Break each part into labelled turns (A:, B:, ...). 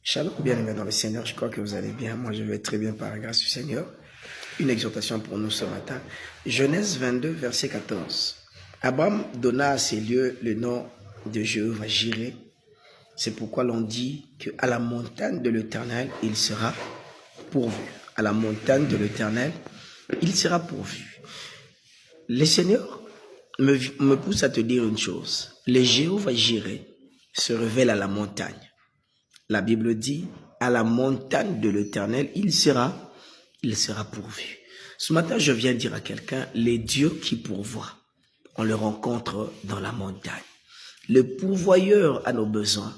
A: Shalom, bien-aimés dans le Seigneur, je crois que vous allez bien. Moi, je vais très bien par la grâce du Seigneur. Une exhortation pour nous ce matin. Genèse 22, verset 14. Abraham donna à ces lieux le nom de Jéhovah Jireh. C'est pourquoi l'on dit qu'à la montagne de l'Éternel, il sera pourvu. À la montagne de l'Éternel, il sera pourvu. Le Seigneur me pousse à te dire une chose. Le Jéhovah Jireh se révèle à la montagne. La Bible dit, à la montagne de l'Éternel, il sera pourvu. Ce matin, je viens dire à quelqu'un, les dieux qui pourvoient, on le rencontre dans la montagne. Le pourvoyeur à nos besoins,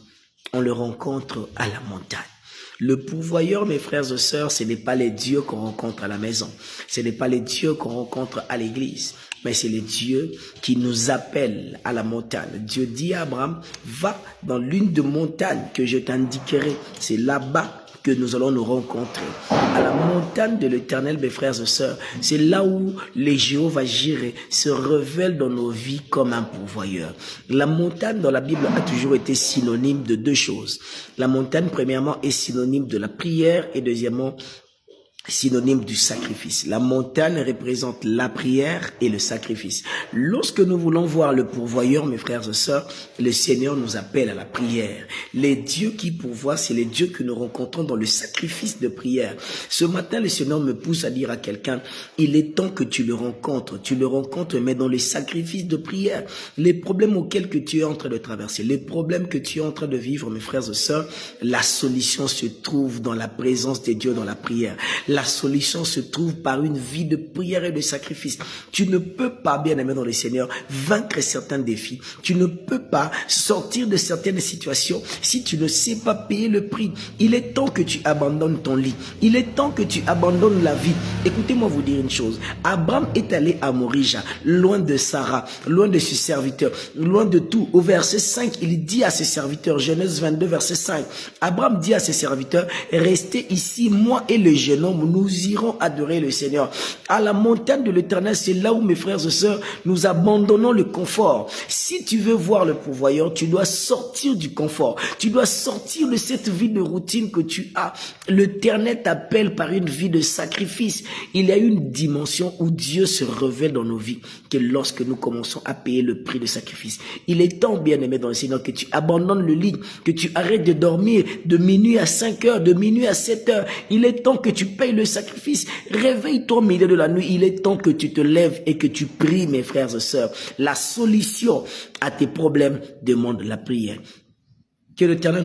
A: on le rencontre à la montagne. Le pourvoyeur, mes frères et sœurs, ce n'est pas les dieux qu'on rencontre à la maison. Ce n'est pas les dieux qu'on rencontre à l'église. Mais c'est les dieux qui nous appellent à la montagne. Dieu dit à Abraham, va dans l'une des montagnes que je t'indiquerai. C'est là-bas que nous allons nous rencontrer. À la montagne de l'Éternel, mes frères et sœurs, c'est là où les Jéhovah Jireh se révèlent dans nos vies comme un pourvoyeur. La montagne dans la Bible a toujours été synonyme de deux choses. La montagne, premièrement, est synonyme de la prière et deuxièmement, synonyme du sacrifice. La montagne représente la prière et le sacrifice. Lorsque nous voulons voir le pourvoyeur, mes frères et sœurs, le Seigneur nous appelle à la prière. Les dieux qui pourvoient, c'est les dieux que nous rencontrons dans le sacrifice de prière. Ce matin, le Seigneur me pousse à dire à quelqu'un, il est temps que tu le rencontres, mais dans le sacrifice de prière. Les problèmes auxquels que tu es en train de traverser, les problèmes que tu es en train de vivre, mes frères et sœurs, la solution se trouve dans la présence de Dieu, dans la prière. La solution se trouve par une vie de prière et de sacrifice. Tu ne peux pas, bien-aimé dans le Seigneur, vaincre certains défis. Tu ne peux pas sortir de certaines situations si tu ne sais pas payer le prix. Il est temps que tu abandonnes ton lit. Il est temps que tu abandonnes la vie. Écoutez-moi vous dire une chose. Abraham est allé à Morija, loin de Sarah, loin de ses serviteurs, loin de tout. Au verset 5, il dit à ses serviteurs, Genèse 22, verset 5, Abraham dit à ses serviteurs, restez ici, moi et le jeune homme, nous irons adorer le Seigneur. À la montagne de l'Éternel, c'est là où, mes frères et sœurs, nous abandonnons le confort. Si tu veux voir le pourvoyeur, tu dois sortir du confort. Tu dois sortir de cette vie de routine que tu as. L'Éternel t'appelle par une vie de sacrifice. Il y a une dimension où Dieu se révèle dans nos vies, que lorsque nous commençons à payer le prix de sacrifice. Il est temps, bien-aimé dans le Seigneur, que tu abandonnes le lit, que tu arrêtes de dormir de minuit à 5 heures, de minuit à 7 heures. Il est temps que tu payes le sacrifice. Réveille-toi au milieu de la nuit. Il est temps que tu te lèves et que tu pries, mes frères et sœurs. La solution à tes problèmes demande la prière. Que l'Éternel